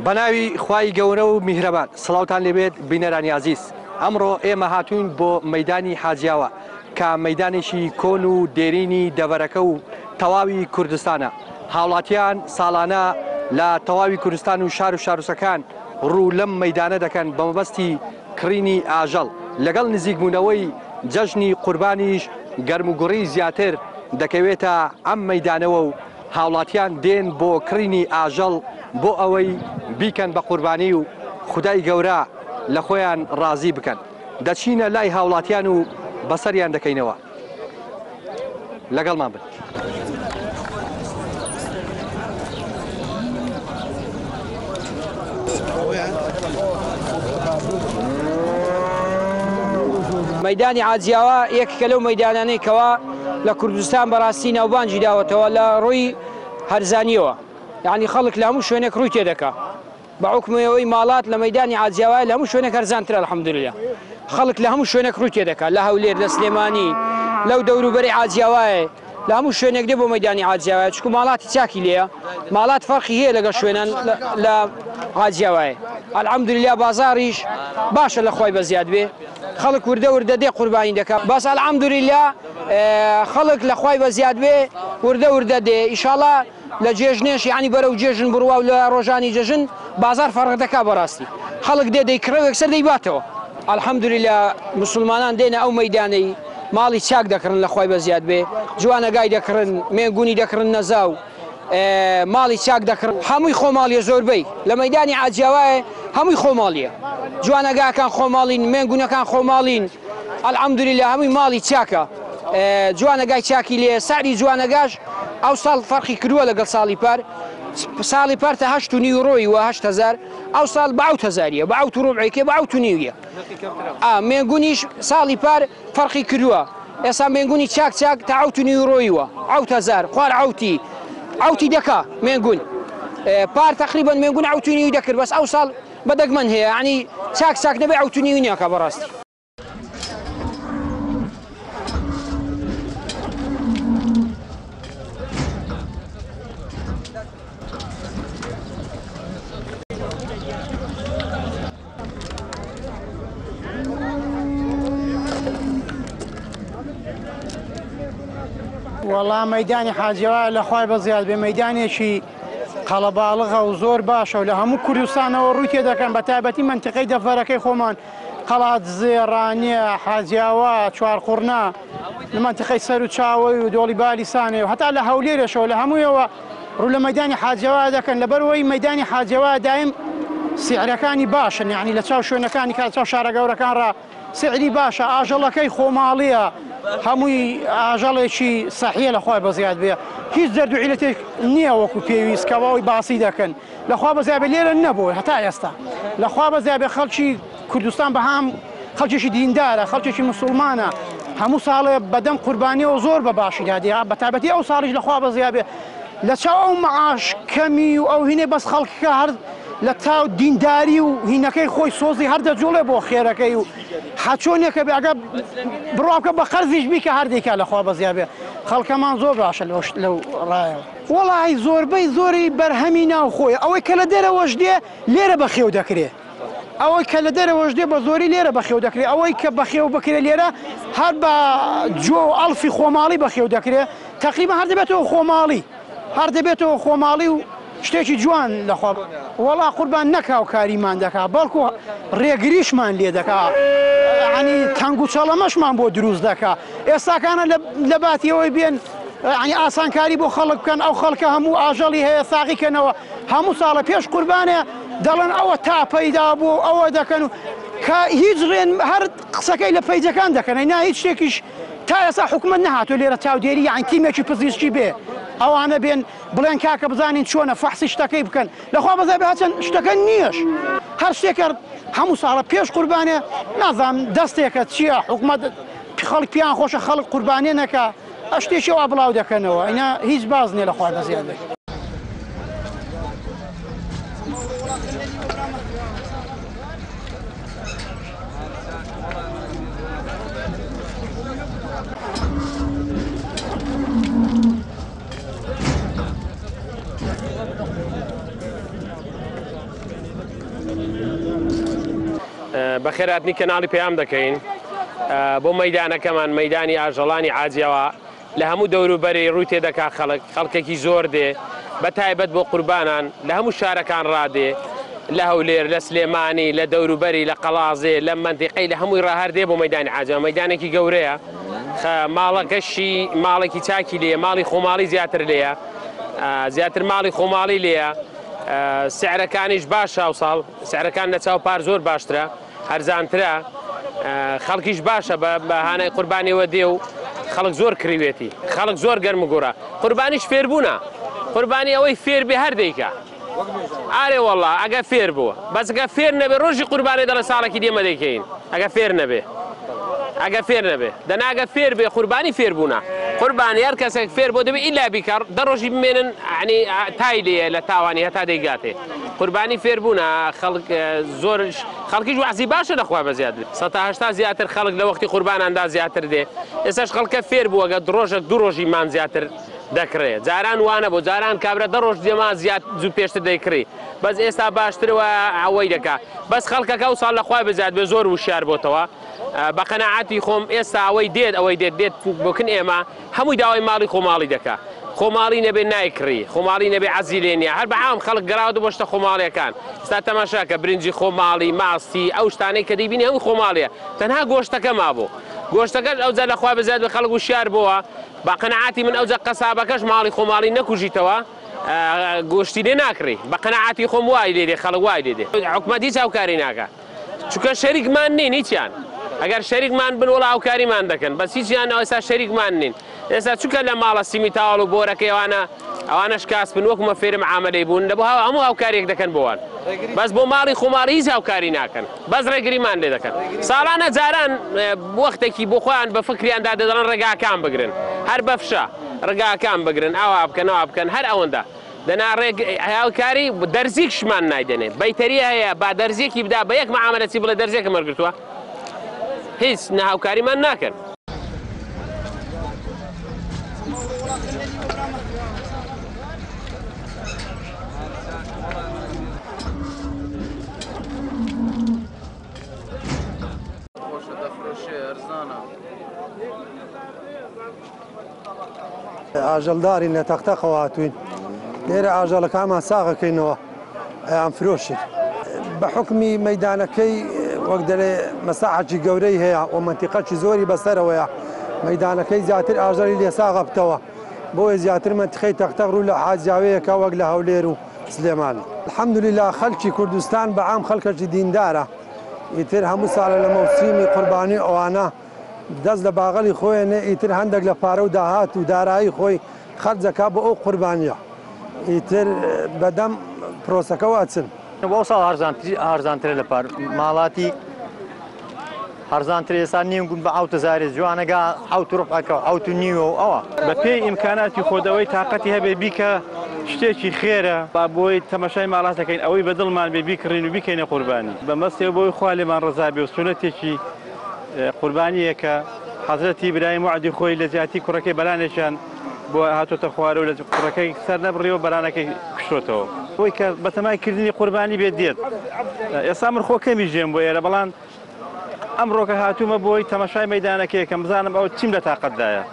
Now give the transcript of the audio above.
بەناوی خوای گەورە و میهرەبان سڵاوتان لێبێت بینەرانی عزیز ئەمڕۆ ئێمە هاتوین بۆ مەیدانی حاجیاوە کە مەیدانێکی کۆن و دێرینی دەڤەرەکە و تەواوی کوردستانە. هاوڵاتیان ساڵانە لە تەواوی کوردستان و شار و شارۆچکەکان ڕوو لەم مەیدانە دەکەن بە مەبەستی کڕینی ئاژەڵ لەگەڵ نزیکبوونەوەی جەژنی قوربانیش گەرموگوڕی زیاتر دەکەوێتە ئەم مەیدانەوە و هاوڵاتیان دێن بۆ کڕینی ئاژەڵ بۆ ئەوەی بیکەن بە قوربانی و خودای گەورە لە خۆیان ڕازی بکەن. دەچینە لای هاوڵاتیان و بەسەریان دەکەینەوە. لەگەڵمان بن. مەیدانی حاجیاوە یەکێکە لەو مەیدانانەی کەوا لە کوردستان بەڕاستی ناوبانجی داوەتەوە لە ڕووی هەرزانیەوە، یعنی خەڵک لە هەموو شوێنێک ڕووی تێدەکا بە حکمەوەی ماڵات لە مەیدانی حاجیاوە لە هەموو شوێنێک هەرزانترە الحەمدولله. خەڵک لە هەموو شوێنێک ڕووی تێدەکا، لە هەولێر لە سلێمانی لەو دەوروبەری حاجیاوایە لە هەموو شوێنێک دێ بۆ مەیدانی حاجیاوە چکو ماڵاتی چاکی لێیە، ماڵات فەرقی هەیە لەگەڵ شوێنان لە حاجیاوایە. الحەمدولله بازاڕیش باشە لە خۆی بەزیاد بێ، خەڵک وردە وردە دێ قوربانی دەکات. باس الحەمدولله خەڵک لە خۆی بەزیاد بێ وردە وردە دێ ئیشاڵڵا لە جێژنێش یعنی بەرەو جێژن بڕوا و لە ڕۆژانی جەژن بازار فەرق دەکا بەڕاستی. خەڵک دێ دەیکڕە و یەکسەر دەیباتەوە. الحەمدولله مسلمانان دێنە ئەو مەیدانەی ماڵی چاک دەکڕن لە خۆی بەزیاد بێ، جوانەگای دەکڕن، مێنگونی دەکڕن نەزاو، ماڵی چاک دەکڕن، هەمووی خۆماڵیە زۆربەی لە مەیدانی حاجیاوایە هەمووی خۆماڵیە، جوانەگاکان خۆماڵین، مێنگونەکان خۆماڵین، الحەمدولله هەمووی ماڵی چاکە، جوانەگای چاکی لێ. سعری جوانەگاش ئەو ساڵ فەرقی کردووە لەگەڵ ساڵی پار. ساڵی پار تا 8.5 یورۆی و 8,000، ئەو ساڵ بە 8,000ە، بە 8.5 بە 8.5. مێنگونیش ساڵی پار فەرقی کردووە، ئێستا مێنگونی چاک چاک تا 8.5 یورۆیوە، 8,000 خوار عوتی دەکا مێنگون. پار تقریبا مێنگون 8.5 دەکرد، بەس ئەو ساڵ بەدەگمەن هەیە، ینی چاک چاک نەبێ 8.5 نیاکە بەڕاستی. وەڵام مەیدانی حاجیاوە لە خوای بەزیاد بێ مەیدانێکی قەڵەباڵغە و زۆر باشە و لە هەموو کوردستانەوە ڕووی تێدەکەن، بە تایبەتی منتیقەی دەڤەرەکەی خۆمان قەڵات زێڕانیە، حاجیاوە، چوارقوڕنا، لە منتیقەی سەر و چاوەی و دۆڵی بالیسانێ و هەتا لە هەولێرەشەوە لە هەموویەوە ڕوو لە مەیدانی حاجیاوە دەکەن. لەبەرەوەی مەیدانی حاجیاوە دایم سیعرەکانی باشن، یعنی لە چاو شوێنەکانی کات چاو شارە گەورەکان ڕ سعری باشە، ئاژەڵەکەی خۆماڵیە، هەمووی ئاژەڵێکی سەحیە لە خوای بەزیاد بێ، هیچ دەرد و عیلەتێک نییە وەکو پێویست کەواوی باسی دەکەن. لە خوا بەزیاد بێ لێرە نەبووە هەتا ئێستا، لە خوا بەزیاد بێ خەڵکی کوردستان بە هەم خەڵکێکی دیندارە، خەڵکێکی مسلمانە، هەموو ساڵێ بەدەم قوربانیەوە زۆر بە باشی دادێ، بە تایبەتی ئەو ساڵیش لە خوا بەزیاد بێ لە چاو ئەو مەعاش کەمی و ئەو هینێ بەس خەڵکەکە هەر لە تاو دینداری و هینەکەی خۆی سۆزی هەردەجوڵێ بۆ خێرەکەی و حەچۆنێکە بێ ئەگە بڕاوکە بە خەرزیش بیکە هەردێکە لە خوا بەزیاد بێ. خەڵکەمان زۆر باشە لەو ڕایەوە. وەڵی زۆربەی زۆری بەرهەمی ناوخۆی ئەوەی کە لە دەرەوەش دێ لێرە بەخێو دەکرێ، ئەوەی کە لە دەرەوەش دێ بە زۆری لێرە بەخێو دەکرێت، ئەوەی کە بەخێو بکرێت لێرە هەر بە جۆ و ئەڵفی خۆماڵی بەخێو دەکرێت، تەقریبا هەر دەبێتەوە خۆماڵی، هەر دەبێتەوە خۆماڵی و شتێکی جوان لەخوا. وەڵا قوربان نەکا و کاریمان دەکا، بەڵکو ڕێگریشمان لێ دەکا، ینی تەنگ و چەڵەمەشمان بۆ دروست دەکا. ئێستاکانە لە باتیەوەی بێن ینی ئاسانکاری بۆ خەڵک بکەن، ئەو خەڵکە هەموو ئاژەڵی هەیە ساقیکەنەوە، هەموو ساڵە پێش قوربانێ دەڵێن ئەوە تا پەیدا بوو ئەوە دەکەن و کە هیچ ڕێن هەر قسەکەی لە پەیجەکان دەکەن، نا هیچ شتێکیش تا ئێستا حکومەت نەهاتوە لێرە چاودێری یان تیمێکی پزیشکی بێ ئەوانە بێن بڵێن کاکە بزانین چۆنە فەحسی شتەکەی بکەن. لەخوا بەزای بێ هەچەند شتەکە نییەش، هەر شتێکە هەموو ساڵە پێش قوربانێ نازانم دەستێکە چییە حکومەت خەڵک پیان خۆشە خەڵک قوربانێ نەکا، شتێکی وا بڵاو دەکەنەوە، ئەینا هیچ باز نییە لەخوا بەزیاد بێ. بەخێراتنی کەناڵی پێیام دەکەین بۆ مەیدانەکەمان مەیدانی ئاژەڵانی عاجیەوە لە هەموو دەوروبەری ڕووی تێدەکا خەڵکێکی زۆر دێ بە تایبەت بۆ قوربانان لە هەموو شارەکان ڕادێ لە هەولێر لە سلێمانی لە دەوروبەری لە قەڵازێ لە مەندیقەی لە هەمووی ڕاهەردێ بۆ مەیدانی عاجیەوە مەیدانێکی گەورەیە ماڵەکەشی ماڵێکی چاکی لێە ماڵی خۆماڵی زیاتر لێیە زیاتر ماڵی خۆماڵی لێیە سعرەکانیش باشە و ساڵ سعرەکان لە چاوپار زۆر باشترە هەرزانترە خەڵکیش باشە بە بەهانای قوربانیەوە دێ و خەڵک زۆر کڕیوێتی خەڵک زۆر گەرم و گۆڕە قوربانیش فێربوونە قوربانی ئەوەی فێر بێ هەر دەیکە ئارێ وەڵڵا ئەگە فێر بووە بەسگە فێر نەبێ ڕۆژی قوربانی دەڵێ ساڵێکی دێمە دەیکەین ئەگە فێر نەبێ ئەگە فێر نەبێ دەناگە فێر بێ قوربانی فێربوونە قوربانی هەر کەسێک فێر بۆ دەبێت ئیلا بیکار دە ڕۆژی بمێنن عنی تای لێە لە تاوانی هەتا دەیگاتێ قوربانی فێربوونە خەڵک زۆر خەڵکیش وعزی باشە لەخوا بە زیاتر 180 زیاتر خەڵک لە وەختی قورباناندا زیاتر دێ ئێستاش خەڵکە فێر بووە گە ڕۆژێک دوو ڕۆژی مان زیاتر دەکرێت جاران وانە بۆ جاران کابرا دە ڕۆژ دێما زیات زوو پێشتر دەیکڕی بەس ئێستا باشترەوە ئەوەی دەکا بەس خەڵکەکە و ساڵ لەخوا بزیات بێ زۆر وشار بۆتەوە بە قەناعەتی خۆم ئێستا ئەوەی دێت بۆکن ئێمە هەمووی داوای ماڵی خۆماڵی دەکا خۆماڵی نەبێ نایکڕی خۆماڵی نەبێ عەزی لێ نییە هەر بەعام خەڵک گەڕاو بۆ شتە خۆماڵیەکان ستا تەماشاکە برنجی خۆماڵی ماستی ئەو شتانەی کە دەیبینی هەمووی خۆماڵیە تەنها گۆشتەکە مابوو گۆشتەکەش ئەوجا لەخوا بزیات بە خەڵک وشار بووە با قەناعەتی من ئەوجا قەسابەکەش ماڵی خۆماڵی نەکوژیتەوە گۆشتی لێ ناکڕی بە قەناعەتی خۆم وای لێ دێ خەڵک وای لێ دێ حکومەتی هاوکاری ناکە چونکە شەریکمان نین هیچیان ئەگەر شەریکمان بن وڵا هاوکاریمان دەکەن بەس هیچیان ئێستا شەریکمان نین ئێستا چونکە لە ماڵە سیمی تاوەڵ و بۆرەکەی ئەوانەش کاس بن وەکمە فێرم عاملەی بوون لە بۆ هەموو هاوکاریەک دەکەن بۆوان بەس بۆ ماڵی خۆماڵی هیچ هاوکاری ناکەن بەس ڕێگریمان لێ دەکەن ساڵانە جاران وەختێکی بۆ خۆیان بە فکریاندا دەدەڵن ڕێگاکان بگرن هەر بەفشە ڕێگاکان بگرن ئاوا بکەن هەر ئەوەندا دەنا ڕێک هاوکاری دەرزیکشمان نایدەنێ بەیتەری هەیە با دەرزیەکی بدا بە یەک مەعاملەتی بڵێ دەرزێکە مەرگرتووە هیچ نەهاوکاریمان ناکەن ئاژەڵداری لە تەختەخەوە هاتوین لێرە ئاژەڵەکانمان ساغەکەینەوە ئەیان فرۆشت بە حکمی مەیدانەکەی وەک دەڵێ مەساحەتی گەورەی هەیە و مەنتیقەی زۆری بەسەرەوەیە مەیدانەکەی زیاتر ئاژەڵی لێ ساغەبتەوە بۆیە زیاتر مەنتیقەی تەختەق ڕوو لە حاجاوەیەکە وەک لە هەولێر و سلێمان الحەمدولیلا خەڵکی کوردستان بەعام خەڵکەکی دیندارە ئیتر هەموو ساڵە لە مەوسیمی قوربانی ئەوانە دەست لە باغەڵی خۆیانە ئیتر هەندێک لە پارە و داهات و دارایی خۆی خەرجەکە بۆ ئەو قوربانیە ئیتر بەدەم پرۆسەکە واچن بۆ ساڵ هەرزانترە لە پار ماڵاتی هەرزانتر ئێستا نیم گون بە ئەوتە زارێ جوانەگا ئەوت ڕۆپەکە ئەوت و نیوە و ئەوە بە پێی ئیمکاناتی خۆدەوەی تااقەتی هەبێ بیکە شتێکی خێرە با بۆی تەمەشای ماڵات دەکەین ئەوەی بەدڵمان بێ بیکڕین و بیکەینە قوربانی بەمەستێ بۆی خوا لێمان ڕزا بێ و سونەتێکی قوربانیەکە حەزرەتی ئیبراهیم وعدی خۆی لە زیاتی کوڕەکەی بەلانێکیان بۆ هاتۆتە خوارە و لە کوڕەکەی سەر نەبڕیەوە بەرانەکەی کوشتۆتەوە بۆی کە بەتەمایکردنی قوربانی بێت دێت ئێستا من خۆ کەمی ژێم بۆ ئێرە بەڵام ئەمڕۆکە هاتوومە بۆی تەمەشای مەیدانەکەی کەم بزانم ئەو چیم لە تااقەتدایە